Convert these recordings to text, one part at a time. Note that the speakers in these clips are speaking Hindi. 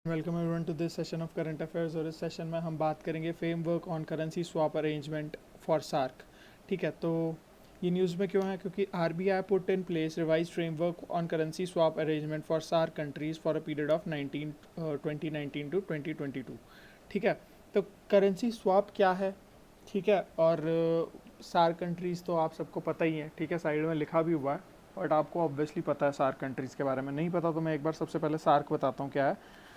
Welcome everyone to this session of current affairs. और इस सेशन में हम बात करेंगे framework on currency swap arrangement for SAARC. ठीक है, तो ये न्यूज़ में क्यों है? क्योंकि RBI put in place revise framework on currency swap arrangement for SAARC countries for a period of 2019 to 2022। ठीक है, तो करेंसी स्वैप क्या है? ठीक है, और सार्क कंट्रीज़ तो आप सबको पता ही है। ठीक है, साइड में लिखा भी हुआ है, बट आपको ऑब्वियसली पता है सार्क कंट्रीज़ के बारे में। नहीं पता तो मैं एक बार सबसे पहले सार्क बताता हूँ क्या है।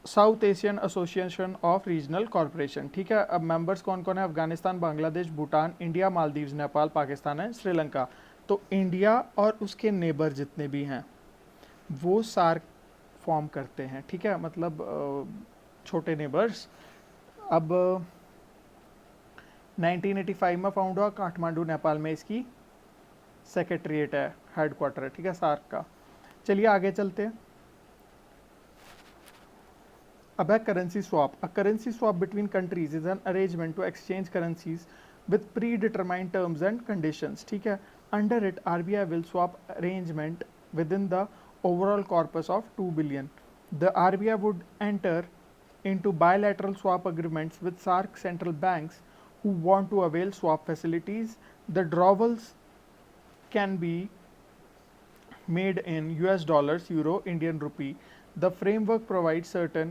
South Asian association of regional corporation. ठीक है, अब मेंबर्स कौन कौन है? अफगानिस्तान, बांग्लादेश, भूटान, इंडिया, मालदीव्स, नेपाल, पाकिस्तान है, श्रीलंका। तो इंडिया और उसके नेबर जितने भी हैं वो सार्क फॉर्म करते हैं। ठीक है, मतलब छोटे नेबर्स। अब 1985 में फाउंड हुआ, काठमांडू नेपाल में इसकी सेक्रेटरीट है, हेडक्वार्टर है। ठीक है, सार्क का। चलिए आगे चलते हैं। अब है currency swap. A currency swap between countries is an arrangement to exchange currencies with predetermined terms and conditions. ठीक है, under it RBI will swap arrangement within the overall corpus of 2 billion. The RBI would enter into bilateral swap agreements with SAARC central banks who want to avail swap facilities. The drawals can be made in US dollars, euro, Indian rupee. The framework provides certain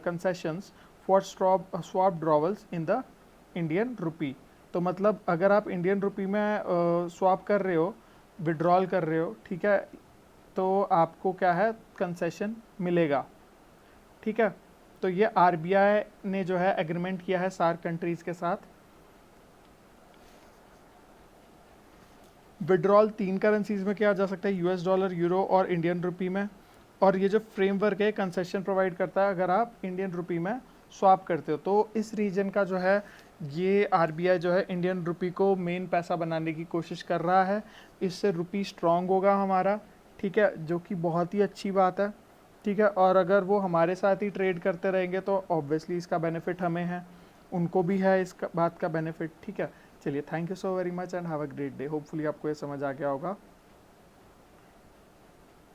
concessions for swap drawals in the Indian rupee. तो मतलब अगर आप इंडियन रुपी में स्वैप कर रहे हो, विड्रॉल कर रहे हो, ठीक है, तो आपको क्या है, कंसेशन मिलेगा। ठीक है, तो ये आरबीआई ने जो है एग्रीमेंट किया है सार्क कंट्रीज के साथ। विड्रॉल 3 करेंसीज में किया जा सकता है, यूएस डॉलर, यूरो और इंडियन रुपी में। और ये जो फ्रेमवर्क है कंसेशन प्रोवाइड करता है अगर आप इंडियन रुपी में स्वैप करते हो। तो इस रीजन का जो है ये आरबीआई जो है इंडियन रुपी को मेन पैसा बनाने की कोशिश कर रहा है। इससे रुपी स्ट्रांग होगा हमारा। ठीक है, जो कि बहुत ही अच्छी बात है। ठीक है, और अगर वो हमारे साथ ही ट्रेड करते रहेंगे तो ऑब्वियसली इसका बेनिफिट हमें है, उनको भी है इस बात का बेनिफिट। ठीक है, चलिए, thank you so very much and have a great day. Hopefully आपको ये समझ आ गया होगा।